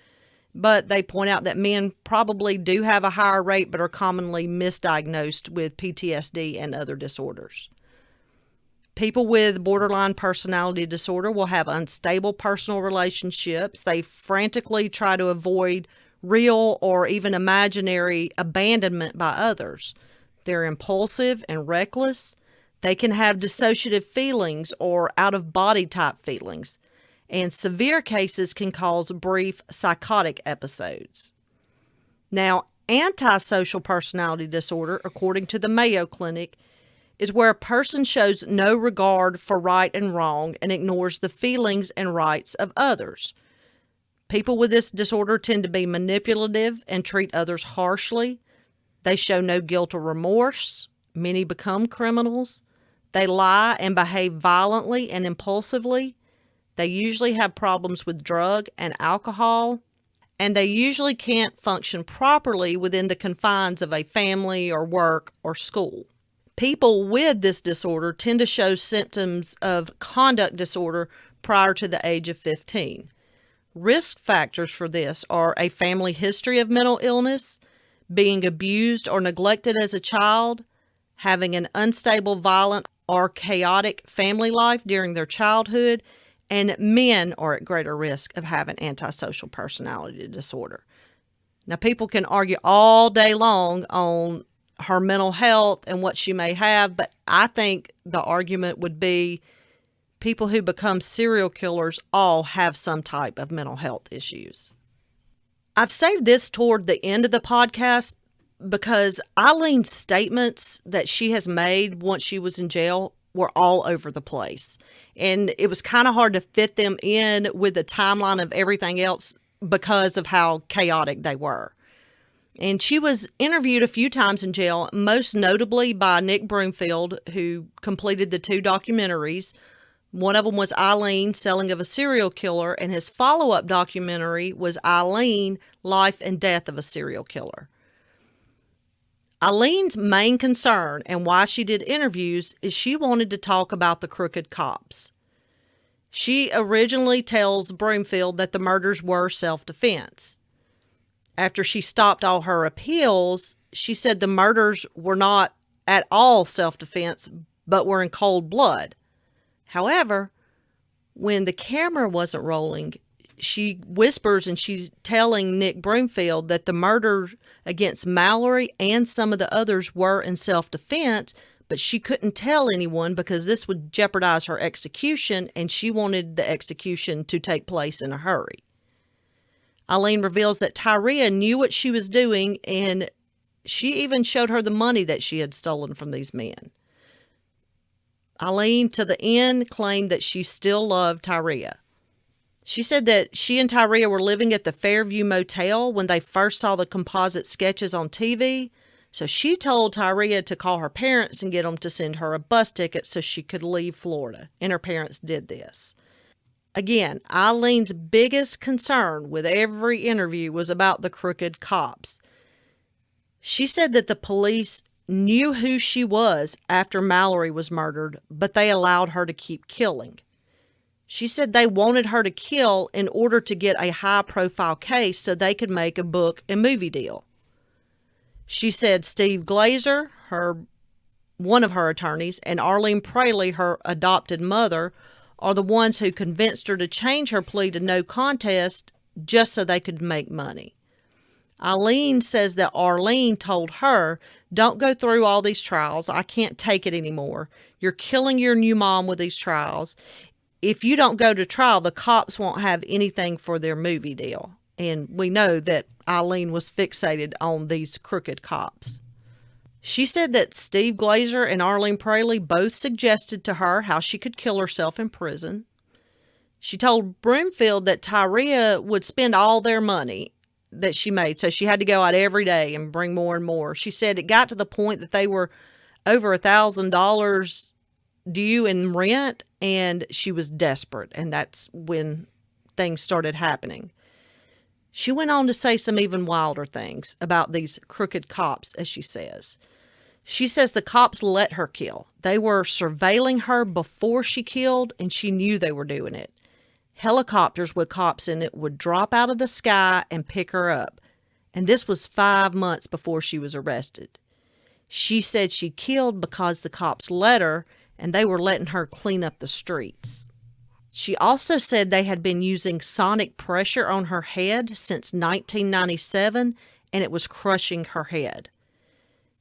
C: But they point out that men probably do have a higher rate but are commonly misdiagnosed with PTSD and other disorders. People with borderline personality disorder will have unstable personal relationships. They frantically try to avoid real or even imaginary abandonment by others. They're impulsive and reckless. They can have dissociative feelings or out-of-body type feelings. And severe cases can cause brief psychotic episodes. Now, antisocial personality disorder, according to the Mayo Clinic, is where a person shows no regard for right and wrong and ignores the feelings and rights of others. People with this disorder tend to be manipulative and treat others harshly. They show no guilt or remorse. Many become criminals. They lie and behave violently and impulsively. They usually have problems with drug and alcohol, and they usually can't function properly within the confines of a family or work or school. People with this disorder tend to show symptoms of conduct disorder prior to the age of 15. Risk factors for this are a family history of mental illness, being abused or neglected as a child, having an unstable, violent, or chaotic family life during their childhood, and men are at greater risk of having antisocial personality disorder. Now, people can argue all day long on her mental health and what she may have, but I think the argument would be people who become serial killers all have some type of mental health issues. I've saved this toward the end of the podcast because Eileen's statements that she has made once she was in jail were all over the place. And it was kind of hard to fit them in with the timeline of everything else because of how chaotic they were. And she was interviewed a few times in jail, most notably by Nick Broomfield, who completed the 2 documentaries. One of them was Eileen, Selling of a Serial Killer, and his follow-up documentary was Eileen, Life and Death of a Serial Killer. Eileen's main concern and why she did interviews is she wanted to talk about the crooked cops. She originally tells Broomfield that the murders were self-defense. After she stopped all her appeals, she said the murders were not at all self-defense, but were in cold blood. However, when the camera wasn't rolling, she whispers and she's telling Nick Broomfield that the murders against Mallory and some of the others were in self-defense, but she couldn't tell anyone because this would jeopardize her execution, and she wanted the execution to take place in a hurry. Eileen reveals that Tyria knew what she was doing, and she even showed her the money that she had stolen from these men. Eileen, to the end, claimed that she still loved Tyria. She said that she and Tyria were living at the Fairview Motel when they first saw the composite sketches on TV, so she told Tyria to call her parents and get them to send her a bus ticket so she could leave Florida, and her parents did this. Again, Eileen's biggest concern with every interview was about the crooked cops. She said that the police knew who she was after Mallory was murdered, but they allowed her to keep killing. She said they wanted her to kill in order to get a high-profile case so they could make a book and movie deal. She said Steve Glazer, one of her attorneys, and Arlene Praley, her adopted mother, are the ones who convinced her to change her plea to no contest just so they could make money. Eileen says that Arlene told her, "Don't go through all these trials. I can't take it anymore. You're killing your new mom with these trials. If you don't go to trial, the cops won't have anything for their movie deal." And we know that Eileen was fixated on these crooked cops. She said that Steve Glazer and Arlene Praley both suggested to her how she could kill herself in prison. She told Broomfield that Tyria would spend all their money that she made, so she had to go out every day and bring more and more. She said it got to the point that they were over $1,000 due in rent, and she was desperate, and that's when things started happening. She went on to say some even wilder things about these crooked cops, as she says. She says the cops let her kill. They were surveilling her before she killed, and she knew they were doing it. Helicopters with cops in it would drop out of the sky and pick her up. And this was 5 months before she was arrested. She said she killed because the cops let her, and they were letting her clean up the streets. She also said they had been using sonic pressure on her head since 1997, and it was crushing her head.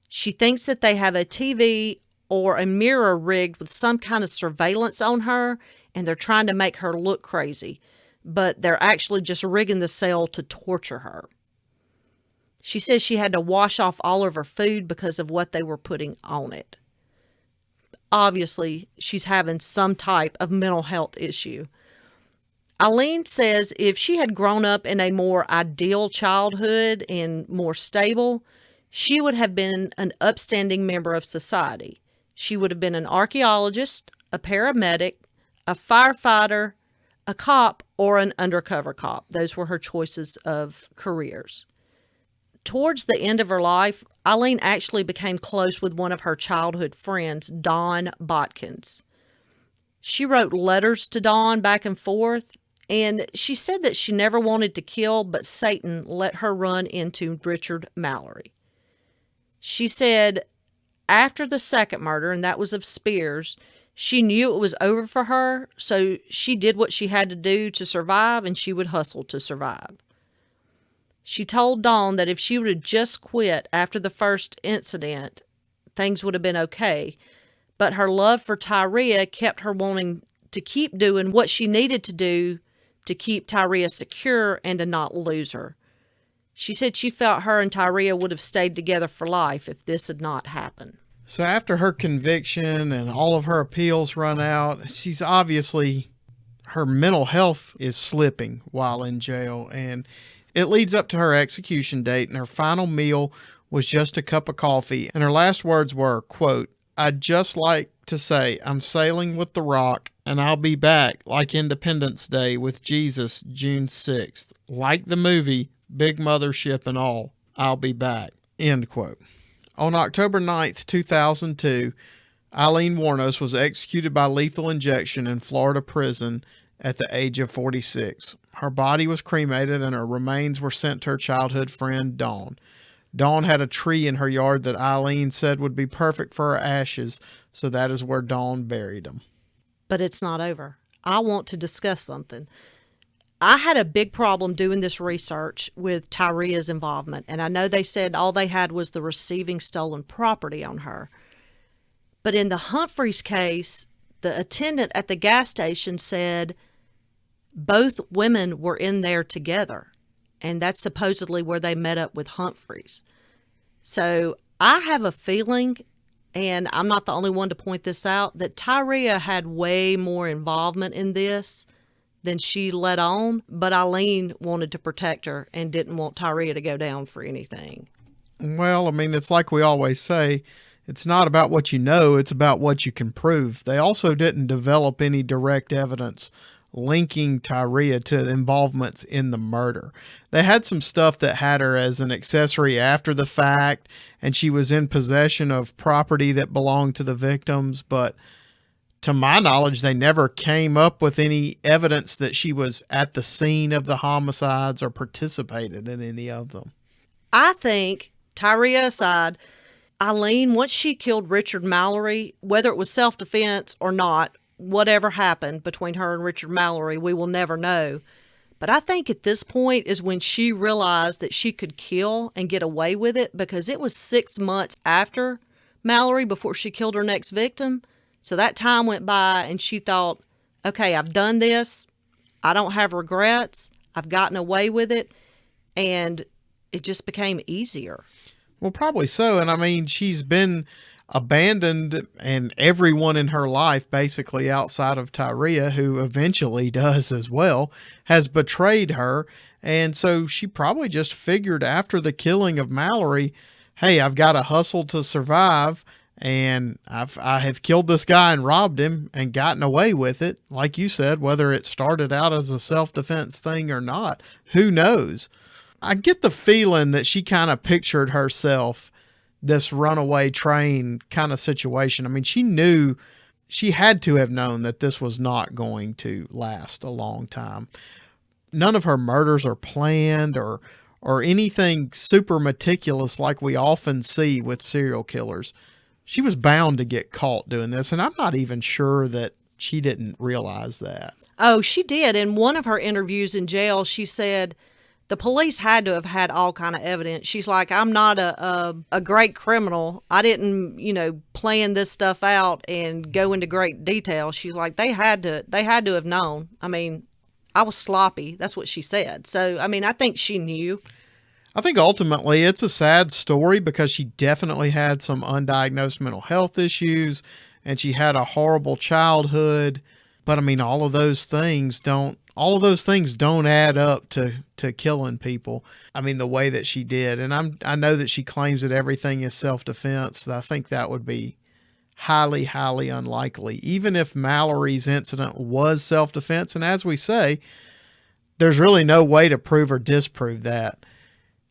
C: She thinks that they have a TV or a mirror rigged with some kind of surveillance on her, and they're trying to make her look crazy, but they're actually just rigging the cell to torture her. She says she had to wash off all of her food because of what they were putting on it. Obviously, she's having some type of mental health issue. Eileen says if she had grown up in a more ideal childhood and more stable, she would have been an upstanding member of society. She would have been an archaeologist, a paramedic, a firefighter, a cop, or an undercover cop. Those were her choices of careers. Towards the end of her life, Eileen actually became close with one of her childhood friends, Dawn Botkins. She wrote letters to Dawn back and forth, and she said that she never wanted to kill, but Satan let her run into Richard Mallory. She said after the second murder, and that was of Spears, she knew it was over for her, so she did what she had to do to survive, and she would hustle to survive. She told Dawn that if she would have just quit after the first incident, things would have been okay. But her love for Tyria kept her wanting to keep doing what she needed to do to keep Tyria secure and to not lose her. She said she felt her and Tyria would have stayed together for life if this had not happened.
B: So after her conviction and all of her appeals run out, she's obviously, her mental health is slipping while in jail, and it leads up to her execution date, and her final meal was just a cup of coffee, and her last words were, quote, "I'd just like to say I'm sailing with the Rock, and I'll be back like Independence Day with Jesus June 6th. Like the movie, big mothership and all, I'll be back," end quote. On October 9th, 2002, Aileen Wuornos was executed by lethal injection in Florida prison at the age of 46. Her body was cremated and her remains were sent to her childhood friend, Dawn. Dawn had a tree in her yard that Aileen said would be perfect for her ashes, so that is where Dawn buried them.
C: But it's not over. I want to discuss something. I had a big problem doing this research with Tyria's involvement, and I know they said all they had was the receiving stolen property on her. But in the Humphreys case, the attendant at the gas station said both women were in there together, and that's supposedly where they met up with Humphreys. So I have a feeling, and I'm not the only one to point this out, that Tyria had way more involvement in this than she let on, but Eileen wanted to protect her and didn't want Tyria to go down for anything.
B: Well, I mean, it's like we always say, it's not about what you know, it's about what you can prove. They also didn't develop any direct evidence linking Tyria to involvements in the murder. They had some stuff that had her as an accessory after the fact, and she was in possession of property that belonged to the victims, but to my knowledge, they never came up with any evidence that she was at the scene of the homicides or participated in any of them.
C: I think, Tyria aside, Eileen, once she killed Richard Mallory, whether it was self-defense or not, whatever happened between her and Richard Mallory, we will never know. But I think at this point is when she realized that she could kill and get away with it, because it was 6 months after Mallory before she killed her next victim. So that time went by and she thought, okay, I've done this. I don't have regrets. I've gotten away with it. And it just became easier.
B: Well, probably so. And I mean, she's been abandoned, and everyone in her life, basically outside of Tyria, who eventually does as well, has betrayed her. And so she probably just figured after the killing of Mallory, hey, I've got to hustle to survive. And I have killed this guy and robbed him and gotten away with it. Like you said, whether it started out as a self-defense thing or not, who knows? I get the feeling that she kind of pictured herself this runaway train kind of situation. I mean, she had to have known that this was not going to last a long time. None of her murders are planned or anything super meticulous like we often see with serial killers. She was bound to get caught doing this, and I'm not even sure that she didn't realize that.
C: Oh, she did. In one of her interviews in jail, she said the police had to have had all kind of evidence. She's like, I'm not a great criminal. I didn't, plan this stuff out and go into great detail. She's like, they had to have known. I mean, I was sloppy. That's what she said. So, I mean, I think she knew.
B: I think ultimately it's a sad story because she definitely had some undiagnosed mental health issues and she had a horrible childhood. But I mean, all of those things don't add up to killing people. I mean, the way that she did. And I know that she claims that everything is self-defense. I think that would be highly, highly unlikely. Even if Mallory's incident was self-defense, and as we say, there's really no way to prove or disprove that.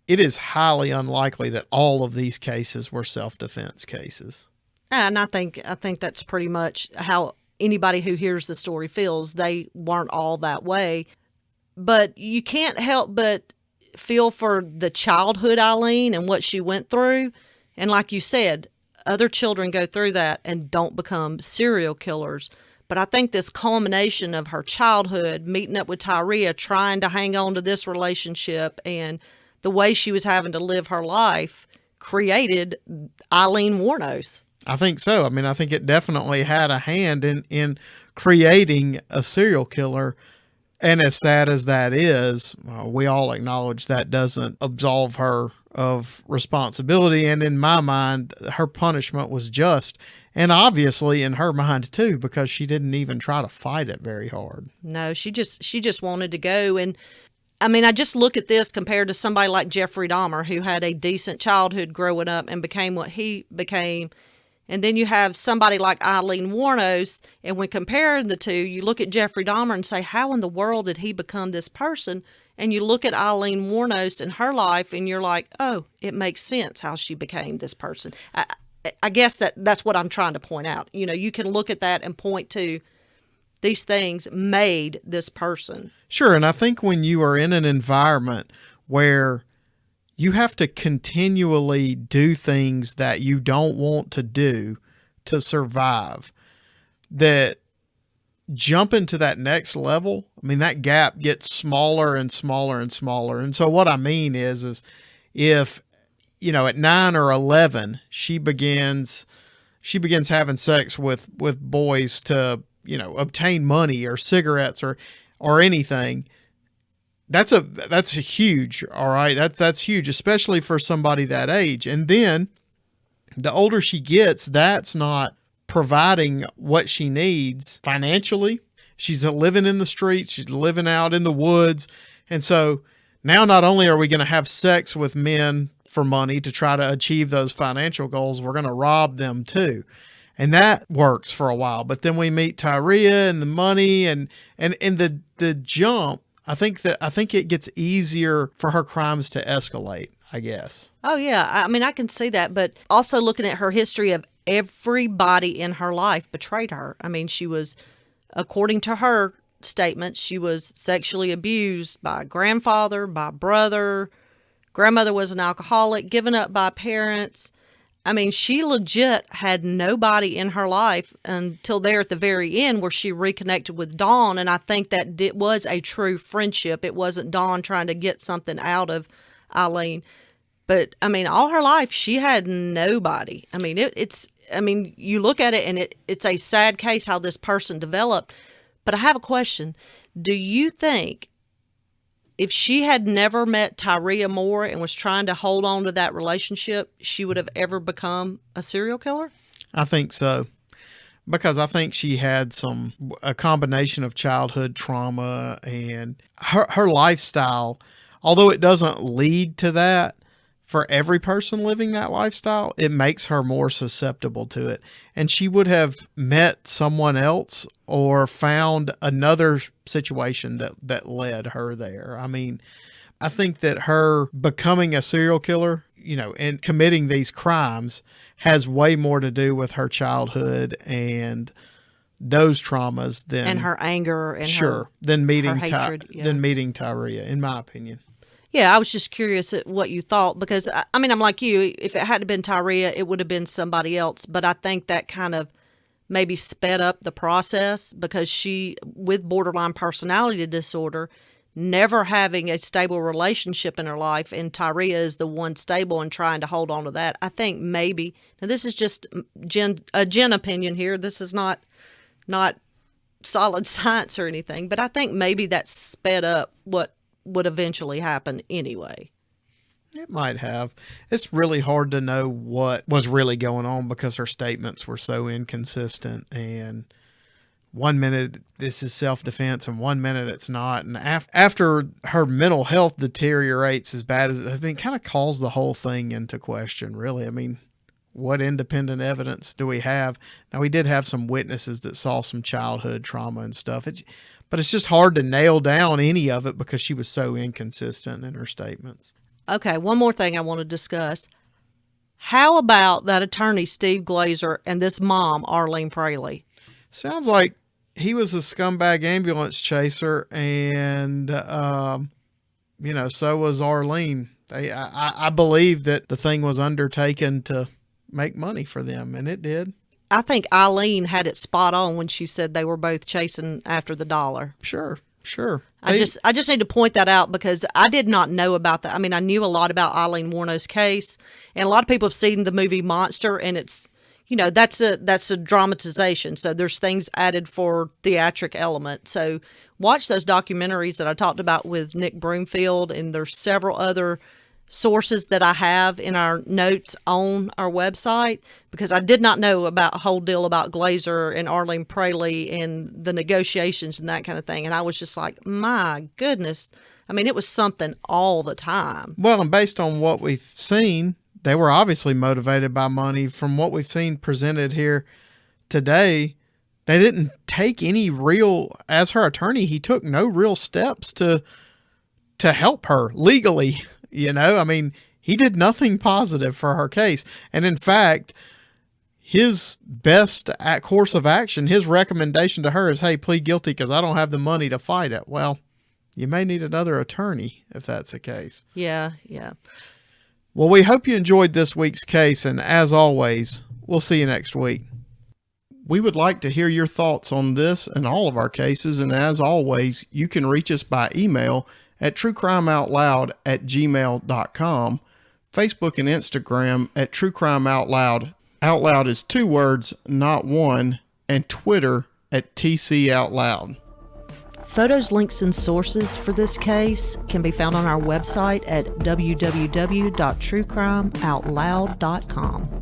B: It is highly unlikely that all of these cases were self-defense cases.
C: And I think that's pretty much how anybody who hears the story feels. They weren't all that way. But you can't help but feel for the childhood Eileen and what she went through. And like you said, other children go through that and don't become serial killers. But I think this culmination of her childhood, meeting up with Tyria, trying to hang on to this relationship, and the way she was having to live her life created Aileen Wuornos.
B: I think so. I mean, I think it definitely had a hand in creating a serial killer. And as sad as that is, we all acknowledge that doesn't absolve her of responsibility. And in my mind, her punishment was just. And obviously in her mind too, because she didn't even try to fight it very hard.
C: No, she just wanted to go. And I mean, I just look at this compared to somebody like Jeffrey Dahmer, who had a decent childhood growing up and became what he became. And then you have somebody like Aileen Wuornos, and when comparing the two, you look at Jeffrey Dahmer and say, how in the world did he become this person? And you look at Aileen Wuornos and her life, and you're like, oh, it makes sense how she became this person. I guess that's what I'm trying to point out. You can look at that and point to these things made this person.
B: Sure, and I think when you are in an environment where you have to continually do things that you don't want to do to survive, that jumping to that next level, I mean, that gap gets smaller and smaller and smaller. And so what I mean is if, at 9 or 11, she begins having sex with boys to, obtain money or cigarettes or anything, that's a huge, all right. That's huge, especially for somebody that age. And then the older she gets, that's not providing what she needs financially. She's living in the streets. She's living out in the woods. And so now not only are we going to have sex with men for money to try to achieve those financial goals, we're going to rob them too. And that works for a while. But then we meet Tyria and the money and the jump. I think it gets easier for her crimes to escalate, I guess.
C: Oh, yeah. I mean, I can see that. But also looking at her history of everybody in her life betrayed her. I mean, she was, according to her statements, she was sexually abused by grandfather, by brother. Grandmother was an alcoholic, given up by parents. I mean, she legit had nobody in her life until there at the very end where she reconnected with Dawn. And I think that it was a true friendship. It wasn't Dawn trying to get something out of Eileen. But, I mean, all her life, she had nobody. I mean, you look at it and it's a sad case how this person developed. But I have a question. Do you think if she had never met Tyria Moore and was trying to hold on to that relationship, she would have ever become a serial killer?
B: I think so. Because I think she had a combination of childhood trauma and her lifestyle, although it doesn't lead to that for every person living that lifestyle, it makes her more susceptible to it. And she would have met someone else or found another situation that led her there. I mean, I think that her becoming a serial killer, and committing these crimes has way more to do with her childhood and those traumas than
C: her anger and
B: than meeting
C: her hatred,
B: than meeting Tyria, in my opinion.
C: Yeah, I was just curious at what you thought because, I mean, I'm like you. If it hadn't been Tyria, it would have been somebody else. But I think that kind of maybe sped up the process because she, with borderline personality disorder, never having a stable relationship in her life, and Tyria is the one stable and trying to hold on to that. I think maybe, now this is just a Jen opinion here. This is not solid science or anything, but I think maybe that sped up what would eventually happen anyway.
B: It might have. It's really hard to know what was really going on because her statements were so inconsistent, and 1 minute this is self-defense and 1 minute it's not. And after her mental health deteriorates as bad as it has been, kind of calls the whole thing into question, really. I mean, what independent evidence do we have? Now, we did have some witnesses that saw some childhood trauma and stuff. But it's just hard to nail down any of it because she was so inconsistent in her statements.
C: Okay, one more thing I want to discuss. How about that attorney, Steve Glazer, and this mom, Arlene Praley?
B: Sounds like he was a scumbag ambulance chaser, and, so was Arlene. I believe that the thing was undertaken to make money for them, and it did.
C: I think Eileen had it spot on when she said they were both chasing after the dollar.
B: Sure.
C: I just need to point that out because I did not know about that. I mean, I knew a lot about Aileen Wuornos' case, and a lot of people have seen the movie Monster, and it's, that's a dramatization. So there's things added for theatric element. So watch those documentaries that I talked about with Nick Broomfield, and there's several other sources that I have in our notes on our website because I did not know about a whole deal about Glazer and Arlene Praley and the negotiations and that kind of thing. And I was just like, my goodness. I mean, it was something all the time.
B: Well, and based on what we've seen, they were obviously motivated by money. From what we've seen presented here today, they didn't take any as her attorney, he took no real steps to help her legally. I mean, he did nothing positive for her case. And in fact, his best course of action, his recommendation to her is, hey, plead guilty because I don't have the money to fight it. Well, you may need another attorney if that's the case.
C: Yeah.
B: Well, we hope you enjoyed this week's case. And as always, we'll see you next week. We would like to hear your thoughts on this and all of our cases. And as always, you can reach us by email at truecrimeoutloud@gmail.com, Facebook and Instagram at True Crime Out Loud. Out Loud is 2 words, not one, and Twitter at TC Out Loud.
C: Photos, links, and sources for this case can be found on our website at www.truecrimeoutloud.com.